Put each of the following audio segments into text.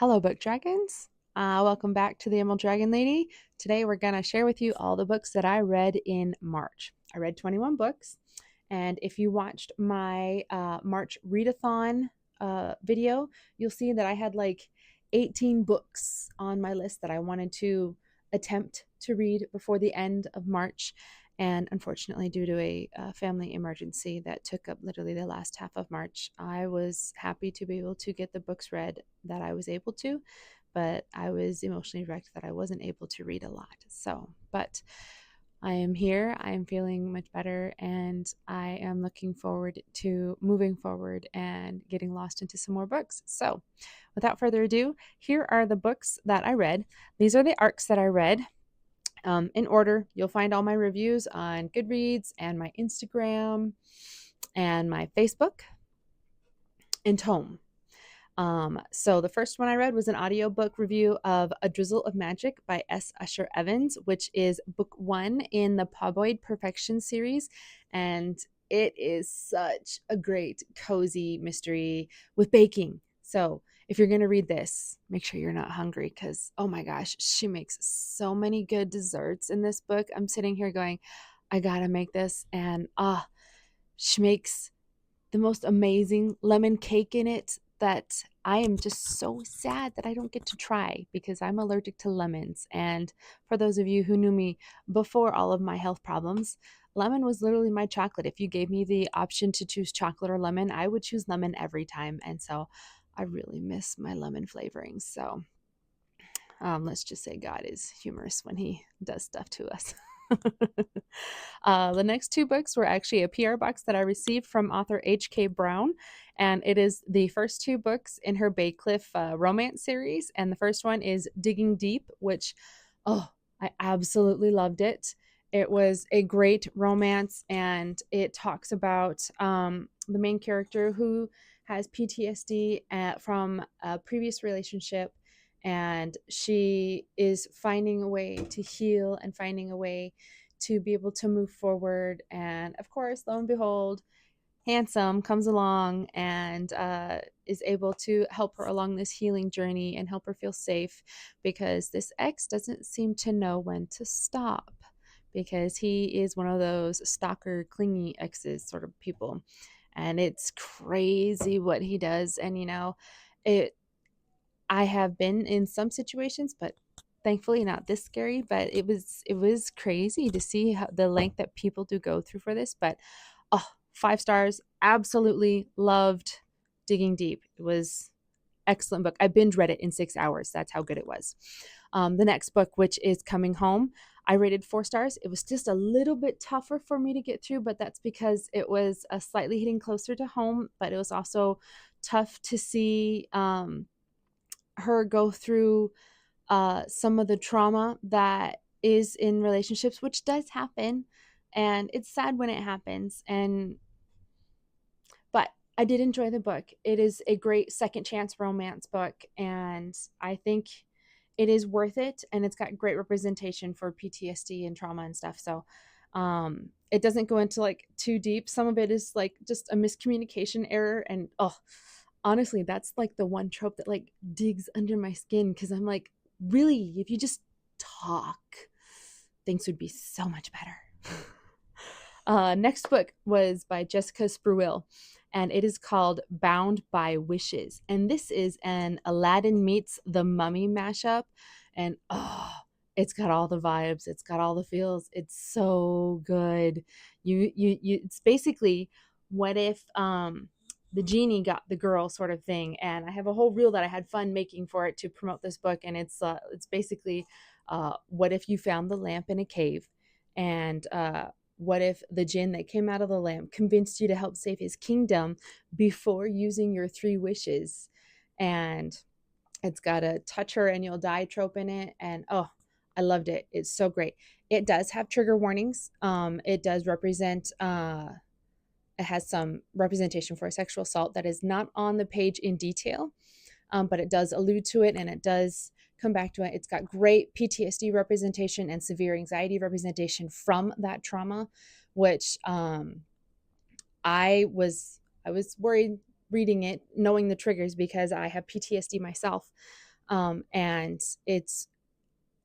Hello, book dragons. Welcome back to the Emerald Dragon Lady. Today we're going to share with you all the books that I read in March. I read 21 books, and if you watched my March readathon video, you'll see that I had like 18 books on my list that I wanted to attempt to read before the end of March. And unfortunately, due to a family emergency that took up literally the last half of March, I was happy to be able to get the books read that I was able to, but I was emotionally wrecked that I wasn't able to read a lot. But I am here, I am feeling much better, and I am looking forward to moving forward and getting lost into some more books. So, without further ado, here are the books that I read. These are the arcs that I read. In order, you'll find all my reviews on Goodreads and my Instagram and my Facebook and Tome. So the first one I read was an audiobook review of A Drizzle of Magic by S. Usher Evans, which is book 1 in the Poboid Perfection series. And it is such a great, cozy mystery with baking. So if you're going to read this, make sure you're not hungry because, oh my gosh, she makes so many good desserts in this book. I'm sitting here going, I got to make this. And she makes the most amazing lemon cake in it that I am just so sad that I don't get to try because I'm allergic to lemons. And for those of you who knew me before all of my health problems, lemon was literally my chocolate. If you gave me the option to choose chocolate or lemon, I would choose lemon every time. And so I really miss my lemon flavorings. So let's just say God is humorous when he does stuff to us. The next two books were actually a PR box that I received from author H.K. Brown, and it is the first two books in her Baycliff romance series. And the first one is Digging Deep, which, oh, I absolutely loved it. It was a great romance, and it talks about the main character who has PTSD from a previous relationship, and she is finding a way to heal and finding a way to be able to move forward. And of course, lo and behold, Handsome comes along and is able to help her along this healing journey and help her feel safe because this ex doesn't seem to know when to stop because he is one of those stalker, clingy exes sort of people. And it's crazy what he does. And, it I have been in some situations, but thankfully not this scary. But it was crazy to see the length that people do go through for this. But 5 stars, absolutely loved Digging Deep. It was excellent book. I binge read it in 6 hours. That's how good it was. The next book, which is Coming Home, I rated 4 stars. It was just a little bit tougher for me to get through, but that's because it was slightly hitting closer to home. But it was also tough to see her go through some of the trauma that is in relationships, which does happen, and it's sad when it happens. But I did enjoy the book. It is a great second chance romance book, and I think it is worth it. And it's got great representation for PTSD and trauma and stuff. So it doesn't go into like too deep. Some of it is like just a miscommunication error, and honestly, that's like the one trope that like digs under my skin because I'm like, really, if you just talk, things would be so much better. Next book was by Jessica Spruill, and it is called Bound by Wishes. And this is an Aladdin meets the Mummy mashup. And it's got all the vibes. It's got all the feels. It's so good. It's basically what if the genie got the girl sort of thing. And I have a whole reel that I had fun making for it to promote this book. And it's basically what if you found the lamp in a cave, and what if the jinn that came out of the lamp convinced you to help save his kingdom before using your 3 wishes? And it's got a touch her and you'll die trope in it. And I loved it. It's so great. It does have trigger warnings. It does represent it has some representation for a sexual assault that is not on the page in detail, but it does allude to it, and it does come back to it. It's got great PTSD representation and severe anxiety representation from that trauma, which I was worried reading it, knowing the triggers because I have PTSD myself. And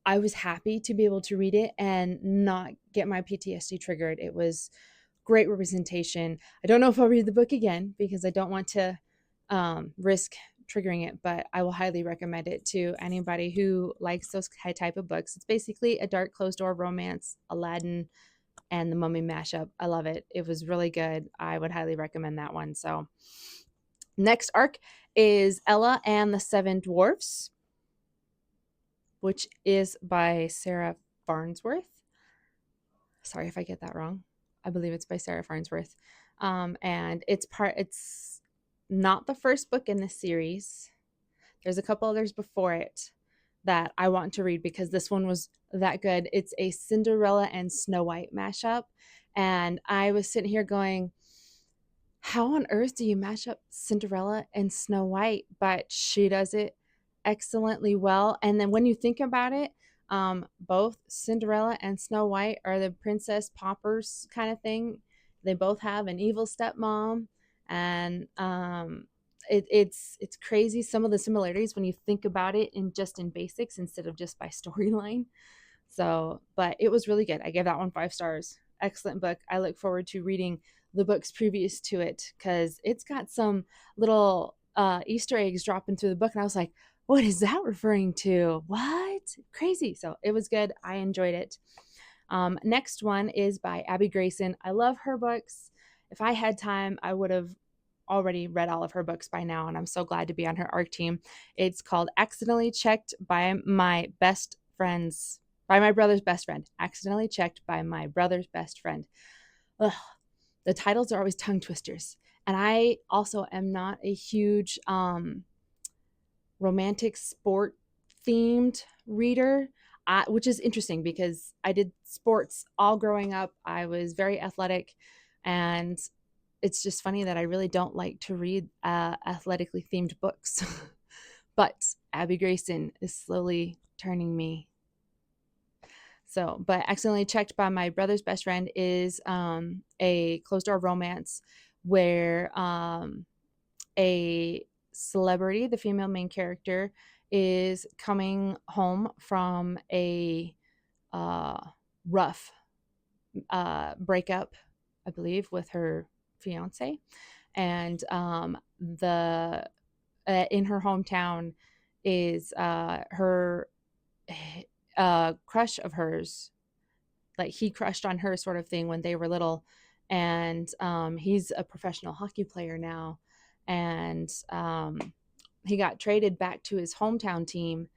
I was happy to be able to read it and not get my PTSD triggered. It was great representation. I don't know if I'll read the book again because I don't want to risk triggering it, but I will highly recommend it to anybody who likes those type of books. It's basically a dark closed door romance, Aladdin and the Mummy mashup. I love it. It was really good. I would highly recommend that one. So next arc is Ella and the Seven Dwarfs, which is by Sarah Farnsworth. Sorry if I get that wrong. I believe it's by Sarah Farnsworth. And it's not the first book in this series. There's a couple others before it that I want to read because this one was that good. It's a Cinderella and Snow White mashup. And I was sitting here going, how on earth do you mash up Cinderella and Snow White? But she does it excellently well. And then when you think about it, both Cinderella and Snow White are the princess paupers kind of thing. They both have an evil stepmom, and it's crazy some of the similarities when you think about it in basics instead of just by storyline. So, but it was really good. I gave that one 5 stars. Excellent book. I look forward to reading the books previous to it because it's got some little Easter eggs dropping through the book. And I was like, what is that referring to? What? Crazy. So it was good. I enjoyed it. Next one is by Abby Grayson. I love her books. If I had time, I would have already read all of her books by now, and I'm so glad to be on her ARC team. It's called Accidentally Checked by My Best Friends, by my brother's best friend. Accidentally Checked by My Brother's Best Friend. Ugh, the titles are always tongue twisters. And I also am not a huge romantic sport themed reader, which is interesting because I did sports all growing up. I was very athletic, and it's just funny that I really don't like to read athletically themed books. But Abby Grayson is slowly turning me. So, but Accidentally Checked by My Brother's Best Friend is a closed door romance where a celebrity, the female main character, is coming home from a rough breakup, I believe, with her fiance, and the in her hometown is her crush of hers, like he crushed on her sort of thing when they were little, and he's a professional hockey player now, and he got traded back to his hometown team,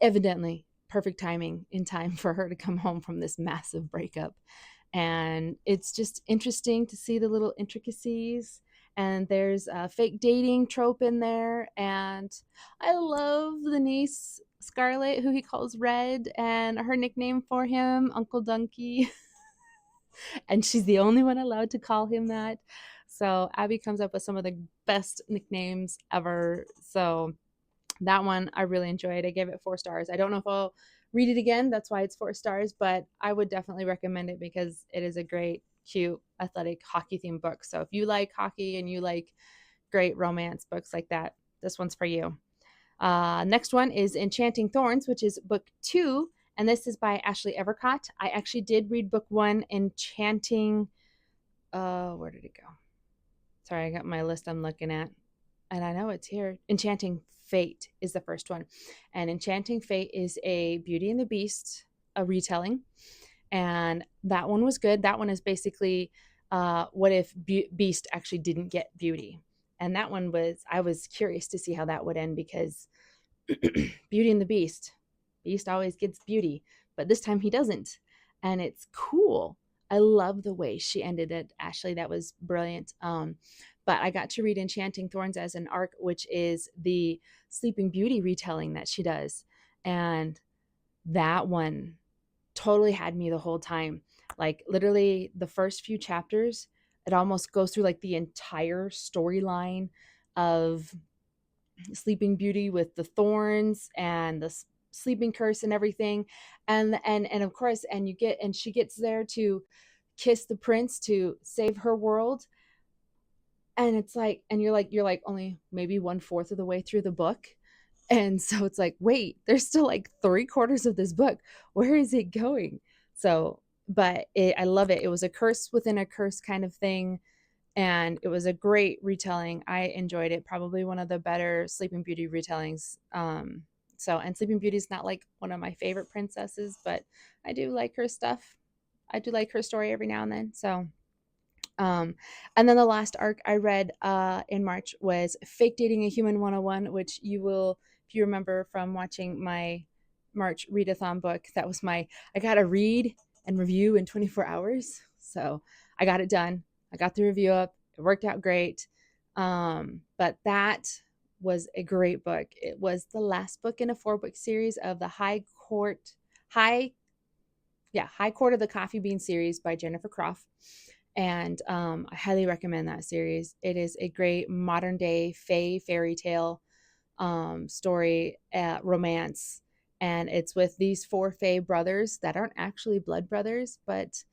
evidently perfect timing in time for her to come home from this massive breakup. And it's just interesting to see the little intricacies, and there's a fake dating trope in there, and I love the niece Scarlet, who he calls Red, and her nickname for him, Uncle Donkey. And she's the only one allowed to call him that. So Abby comes up with some of the best nicknames ever. So that one I really enjoyed. I gave it 4 stars. I don't know if I'll read it again. That's why it's 4 stars, but I would definitely recommend it because it is a great, cute, athletic hockey themed book. So if you like hockey and you like great romance books like that, this one's for you. Next one is Enchanting Thorns, which is book 2, and this is by Ashley Evercott. I actually did read book 1, Enchanting. Where did it go? Sorry, I got my list I'm looking at, and I know it's here. Enchanting Fate is the first one, and Enchanting Fate is a Beauty and the Beast, a retelling, and that one was good. That one is basically what if Beast actually didn't get Beauty, and that one was, I was curious to see how that would end because Beauty and the Beast, Beast always gets Beauty, but this time he doesn't, and it's cool. I love the way she ended it, Ashley. That was brilliant. But I got to read Enchanting Thorns as an arc, which is the Sleeping Beauty retelling that she does. And that one totally had me the whole time. Like literally the first few chapters, it almost goes through like the entire storyline of Sleeping Beauty with the thorns and the sleeping curse and everything. And of course, and she gets there to kiss the prince to save her world, and it's like, and you're like only maybe 1/4 of the way through the book, And so it's like, wait, there's still like 3/4 of this book. Where is it going? So, but I love it. It was a curse within a curse kind of thing. And it was a great retelling. I enjoyed it. Probably one of the better Sleeping Beauty retellings. And Sleeping Beauty is not like one of my favorite princesses, but I do like her stuff. I do like her story every now and then. So, um, and then the last arc I read in March was Fake Dating a Human 101, which you will, if you remember from watching my March readathon book, that was I got to read and review in 24 hours. So I got it done. I got the review up. It worked out great. But that was a great book. It was the last book in a 4-book series of the High High Court of the Coffee Bean series by Jennifer Croft. And I highly recommend that series. It is a great modern day fairy tale story, romance. And it's with these 4 fae brothers that aren't actually blood brothers, but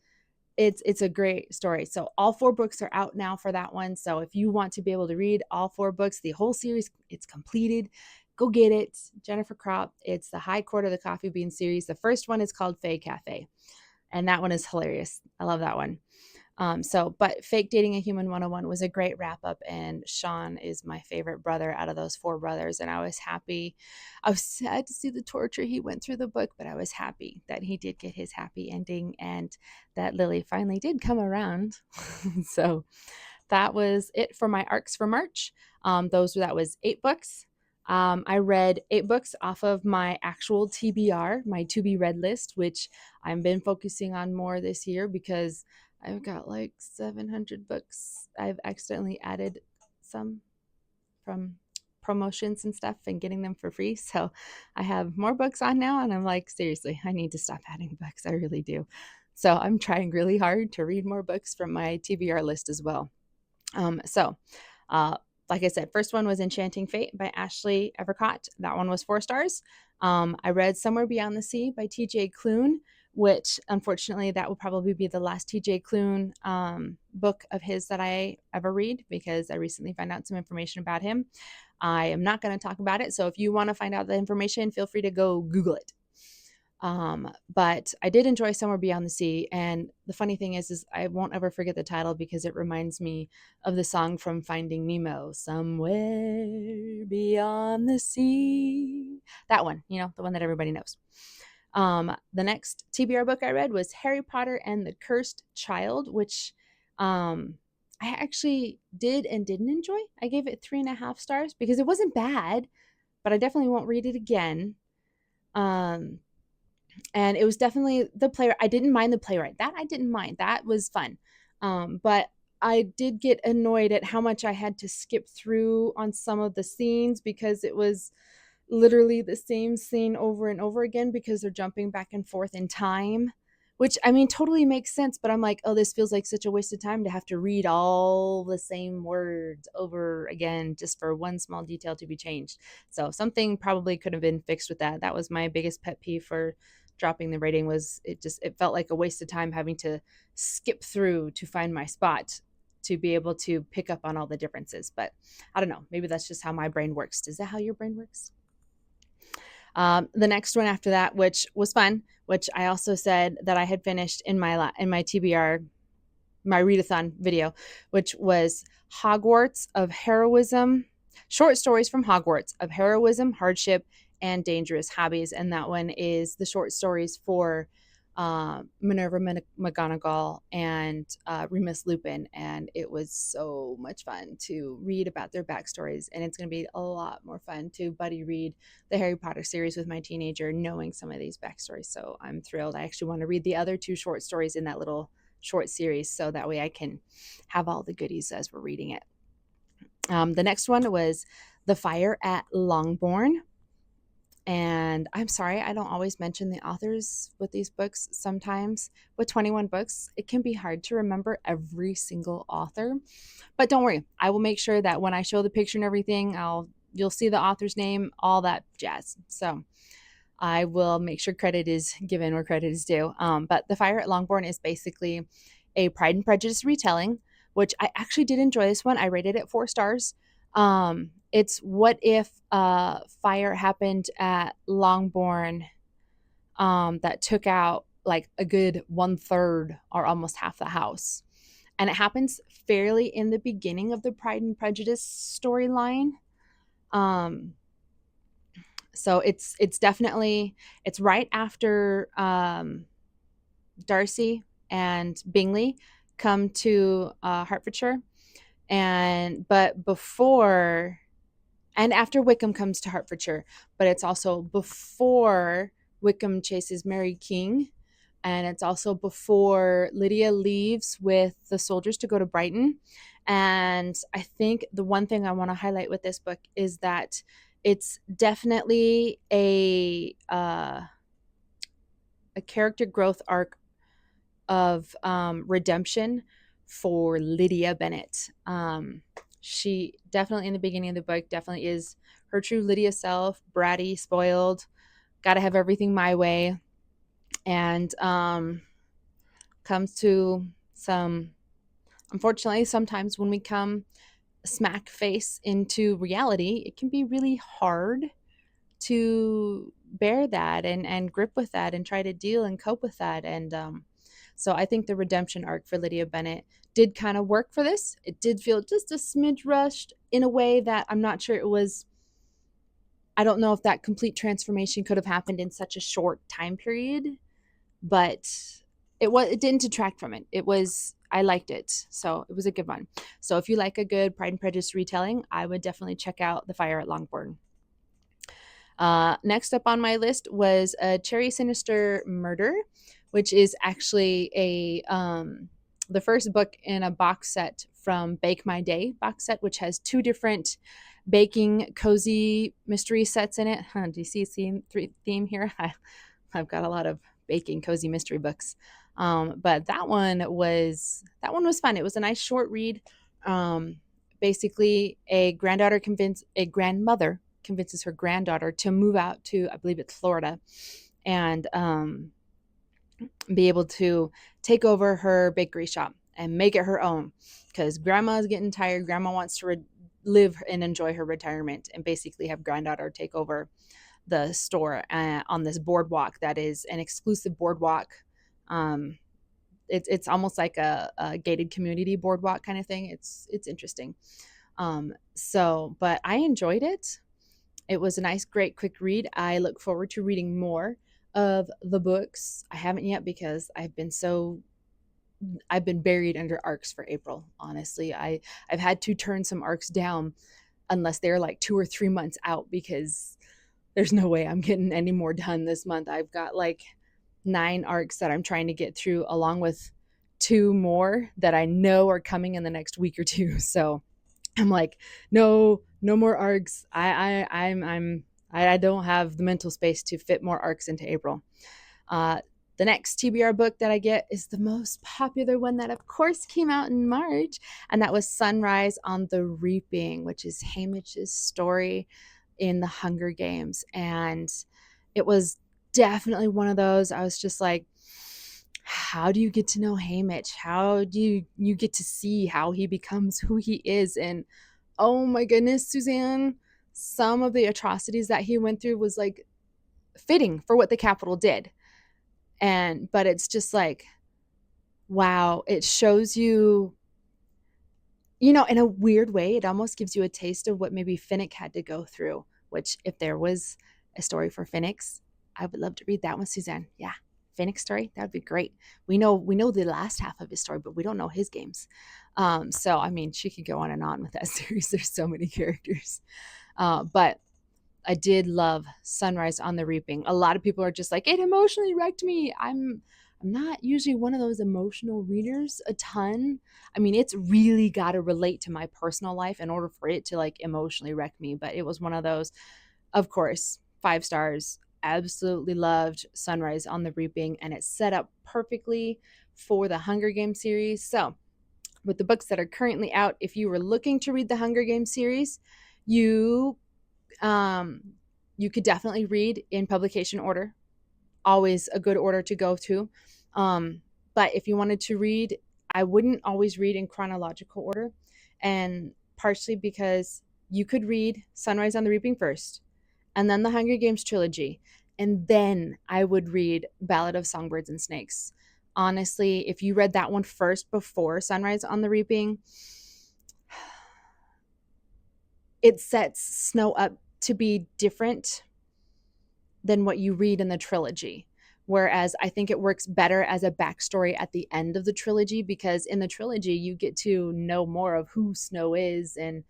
it's a great story. So all 4 books are out now for that one. So if you want to be able to read all 4 books, the whole series, it's completed. Go get it. Jennifer Croft. It's the High Court of the Coffee Bean series. The first one is called Fae Cafe. And that one is hilarious. I love that one. But Fake Dating a Human 101 was a great wrap up. And Sean is my favorite brother out of those 4 brothers. And I was happy. I was sad to see the torture he went through the book, but I was happy that he did get his happy ending and that Lily finally did come around. So that was it for my arcs for March. That was 8 books. I read 8 books off of my actual TBR, my to be read list, which I've been focusing on more this year because I've got like 700 books. I've accidentally added some from promotions and stuff and getting them for free. So I have more books on now. And I'm like, seriously, I need to stop adding books. I really do. So I'm trying really hard to read more books from my TBR list as well. Like I said, first one was Enchanting Fate by Ashley Evercott. That one was 4 stars. I read Somewhere Beyond the Sea by TJ Klune, which unfortunately that will probably be the last TJ Klune book of his that I ever read because I recently found out some information about him. I am not going to talk about it. So if you want to find out the information, feel free to go Google it. But I did enjoy Somewhere Beyond the Sea. And the funny thing is I won't ever forget the title because it reminds me of the song from Finding Nemo, Somewhere Beyond the Sea. That one, the one that everybody knows. The next TBR book I read was Harry Potter and the Cursed Child, which I actually did and didn't enjoy. I gave it 3.5 stars because it wasn't bad, but I definitely won't read it again. And it was definitely the playwright. I didn't mind the playwright. That I didn't mind. That was fun. But I did get annoyed at how much I had to skip through on some of the scenes because it was literally the same scene over and over again because they're jumping back and forth in time, which I mean totally makes sense, but I'm like, oh, this feels like such a waste of time to have to read all the same words over again just for one small detail to be changed. So something probably could have been fixed with that. That was my biggest pet peeve for dropping the rating. Was it felt like a waste of time having to skip through to find my spot to be able to pick up on all the differences. But I don't know, maybe that's just how my brain works. Is that how your brain works? The next one after that, which was fun, which I also said that I had finished in my TBR, my readathon video, which was Hogwarts of Heroism, short stories from Hogwarts of Heroism, Hardship, and Dangerous Hobbies. And that one is the short stories for Minerva McGonagall and Remus Lupin. And it was so much fun to read about their backstories. And it's going to be a lot more fun to buddy read the Harry Potter series with my teenager, knowing some of these backstories. So I'm thrilled. I actually want to read the other 2 short stories in that little short series so that way I can have all the goodies as we're reading it. The next one was The Fire at Longbourn. And I'm sorry, I don't always mention the authors with these books. Sometimes with 21 books, it can be hard to remember every single author. But don't worry, I will make sure that when I show the picture and everything, you'll see the author's name, all that jazz. So I will make sure credit is given where credit is due. But The Fire at Longbourn is basically a Pride and Prejudice retelling, which I actually did enjoy this one. I rated it 4 stars. It's what if fire happened at Longbourn that took out like a good 1/3 or almost half the house. And it happens fairly in the beginning of the Pride and Prejudice storyline. Um, so it's definitely, it's right after Darcy and Bingley come to Hertfordshire, but before and after Wickham comes to Hertfordshire, but it's also before Wickham chases Mary King, and it's also before Lydia leaves with the soldiers to go to Brighton. And I think the one thing I want to highlight with this book is that it's definitely a character growth arc of redemption for Lydia Bennet. She definitely in the beginning of the book definitely is her true Lydia self, bratty, spoiled, got to have everything my way, and comes to some, unfortunately, sometimes when we come smack face into reality, it can be really hard to bear that and grip with that and try to deal and cope with that. And so I think the redemption arc for Lydia Bennet did kind of work for this. It did feel just a smidge rushed in a way that I'm not sure it was. I don't know if that complete transformation could have happened in such a short time period, but it didn't detract from it. It was, I liked it. So it was a good one. So if you like a good Pride and Prejudice retelling, I would definitely check out The Fire at Longbourn. Next up on my list was a Cherry Sinister Murder, which is actually the first book in a box set from Bake My Day box set, which has two different baking cozy mystery sets in it. Do you see a theme here? I've got a lot of baking cozy mystery books, but that one was fun. It was a nice short read. Basically, a grandmother convinces her granddaughter to move out to, I believe it's Florida, and be able to take over her bakery shop and make it her own, because grandma's getting tired. Grandma wants to live and enjoy her retirement, and basically have granddaughter take over the store on this boardwalk that is an exclusive boardwalk. It's almost like a gated community boardwalk kind of thing. It's interesting. But I enjoyed it. It was a nice, great, quick read. I look forward to reading more of the books. I haven't yet because I've been buried under arcs for April. Honestly, I've had to turn some arcs down unless they're like 2 or 3 months out, because there's no way I'm getting any more done this month. I've got like 9 arcs that I'm trying to get through, along with 2 more that I know are coming in the next week or two. So I'm like, no more arcs. I don't have the mental space to fit more arcs into April. The next TBR book that I get is the most popular one that, of course, came out in March, and that was Sunrise on the Reaping, which is Haymitch's story in the Hunger Games. And it was definitely one of those, I was just like, how do you get to know Haymitch? How do you get to see how he becomes who he is? And oh my goodness, Suzanne, some of the atrocities that he went through was like fitting for what the Capitol did. But it's just like, wow, it shows you, in a weird way, it almost gives you a taste of what maybe Finnick had to go through, which if there was a story for Finnick's, I would love to read that one, Suzanne. Yeah. Finnick's story, that would be great. We know the last half of his story, but we don't know his games. So I mean, she could go on and on with that series. There's so many characters. But I did love Sunrise on the Reaping. A lot of people are just like, it emotionally wrecked me. I'm not usually one of those emotional readers a ton. I mean, it's really got to relate to my personal life in order for it to like emotionally wreck me. But it was one of those, of course, 5 stars. Absolutely loved Sunrise on the Reaping, and it's set up perfectly for the Hunger Games series. So with the books that are currently out, if you were looking to read the Hunger Games series, you could definitely read in publication order. Always a good order to go to. But if you wanted to read, I wouldn't always read in chronological order, and partially because you could read Sunrise on the Reaping first, and then the Hunger Games trilogy, and then I would read Ballad of Songbirds and Snakes. Honestly, if you read that one first before Sunrise on the Reaping, it sets Snow up to be different than what you read in the trilogy. Whereas I think it works better as a backstory at the end of the trilogy, because in the trilogy, you get to know more of who Snow is and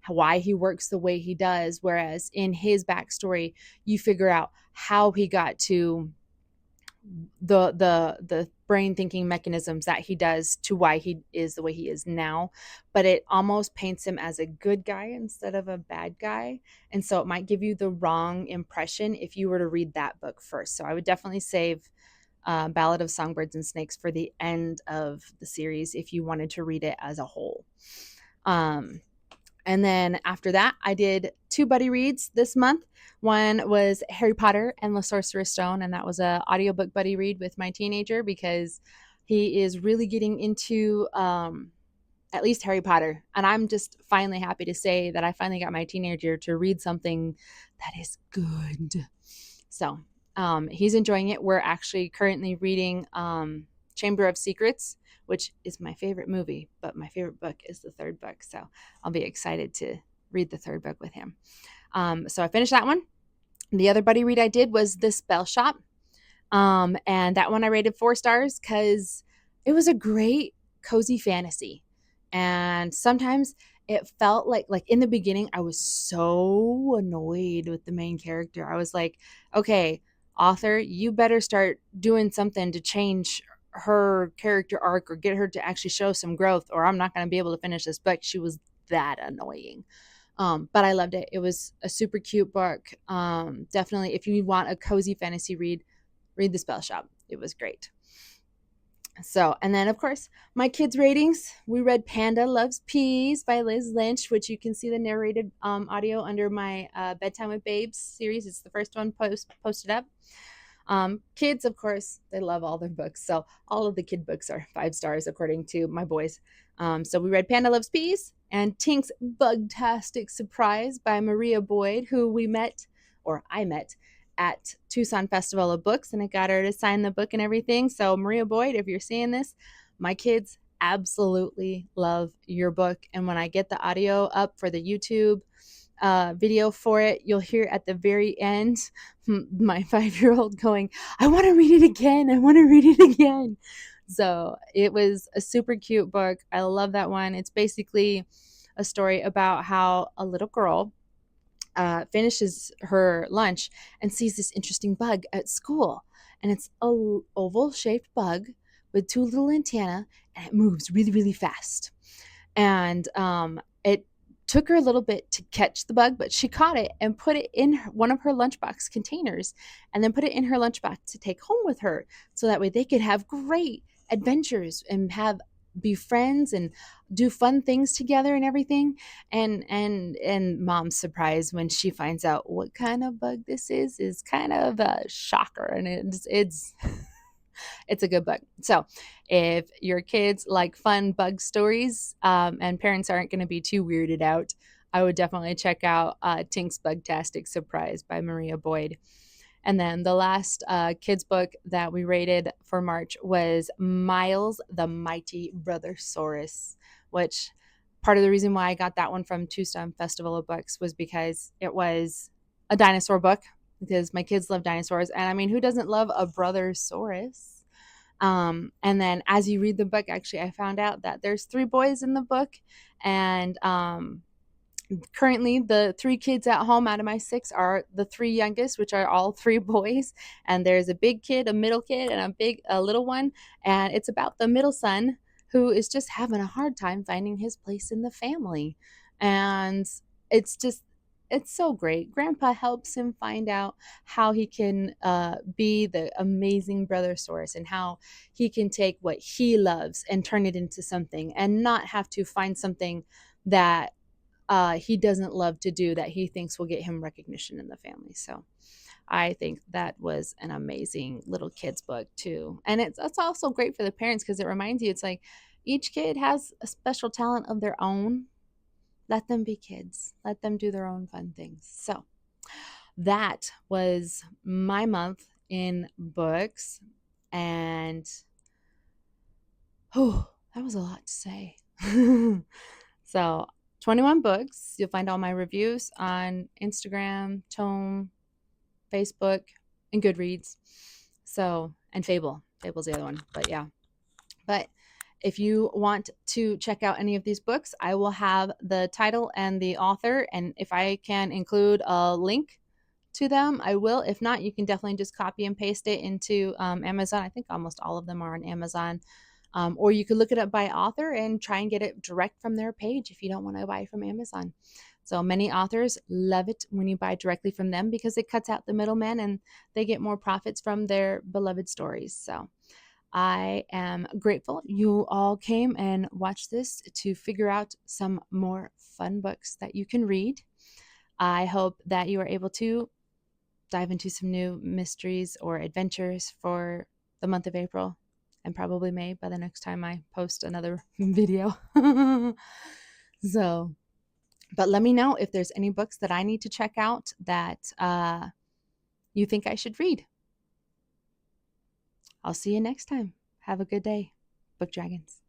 why he works the way he does. Whereas in his backstory, you figure out how he got to the brain thinking mechanisms that he does to why he is the way he is now, but it almost paints him as a good guy instead of a bad guy, and so it might give you the wrong impression if you were to read that book first. So I would definitely save Ballad of Songbirds and Snakes for the end of the series if you wanted to read it as a whole. And then after that, I did 2 buddy reads this month. One was Harry Potter and the Sorcerer's Stone, and that was a audiobook buddy read with my teenager because he is really getting into at least Harry Potter. And I'm just finally happy to say that I finally got my teenager to read something that is good. So he's enjoying it. We're actually currently reading Chamber of Secrets, which is my favorite movie, but my favorite book is the 3rd book. So I'll be excited to read the 3rd book with him. So I finished that one. The other buddy read I did was The Spellshop. And that one I rated 4 stars because it was a great, cozy fantasy. And sometimes it felt like in the beginning, I was so annoyed with the main character. I was like, okay, author, you better start doing something to change her character arc or get her to actually show some growth, or I'm not going to be able to finish this book. She was that annoying. But I loved it. It was a super cute book. Definitely, if you want a cozy fantasy read The Spellshop. It was great. So, and then of course, my kids' ratings. We read Panda Loves Peas by Liz Lynch, which you can see the narrated audio under my Bedtime with Babes series. It's the first one posted up. Kids, of course, they love all their books. So all of the kid books are 5 stars according to my boys. So we read Panda Loves Peas and Tink's BUGtastic Surprise by Maria Boyd, who I met at Tucson Festival of Books, and I got her to sign the book and everything. So Maria Boyd, if you're seeing this, my kids absolutely love your book. And when I get the audio up for the YouTube video for it, you'll hear at the very end my 5-year-old going, I want to read it again. I want to read it again. So it was a super cute book. I love that one. It's basically a story about how a little girl finishes her lunch and sees this interesting bug at school. And it's a oval-shaped bug with 2 little antennae, and it moves really, really fast. And it took her a little bit to catch the bug, but she caught it and put it in one of her lunchbox containers, and then put it in her lunchbox to take home with her, so that way they could have great adventures and be friends and do fun things together and everything. And mom's surprise when she finds out what kind of bug this is kind of a shocker, and it's it's a good book. So if your kids like fun bug stories, and parents aren't going to be too weirded out, I would definitely check out Tink's BUGtastic Surprise by Maria Boyd. And then the last kids book that we rated for March was Miles the Mighty Brothersaurus, which part of the reason why I got that one from Tucson Festival of Books was because it was a dinosaur book, because my kids love dinosaurs. And I mean, who doesn't love a Brothersaurus? And then as you read the book, actually, I found out that there's 3 boys in the book. And currently the 3 kids at home out of my 6 are the 3 youngest, which are all 3 boys. And there's a big kid, a middle kid, and a little one. And it's about the middle son who is just having a hard time finding his place in the family. And it's so great. Grandpa helps him find out how he can be the amazing Brothersaurus, and how he can take what he loves and turn it into something, and not have to find something that he doesn't love to do that he thinks will get him recognition in the family. So I think that was an amazing little kids book too. And it's also great for the parents, because it reminds you, it's like each kid has a special talent of their own let them be kids. Let them do their own fun things. So that was my month in books. And that was a lot to say. So 21 books. You'll find all my reviews on Instagram, Tome, Facebook, and Goodreads. So, and Fable. Fable's the other one. But yeah. But if you want to check out any of these books, I will have the title and the author. And if I can include a link to them, I will. If not, you can definitely just copy and paste it into Amazon. I think almost all of them are on Amazon. Or you could look it up by author and try and get it direct from their page if you don't want to buy from Amazon. So many authors love it when you buy directly from them because it cuts out the middleman and they get more profits from their beloved stories. So I am grateful you all came and watched this to figure out some more fun books that you can read. I hope that you are able to dive into some new mysteries or adventures for the month of April and probably May by the next time I post another video. So, but let me know if there's any books that I need to check out that you think I should read. I'll see you next time. Have a good day, Book Dragons.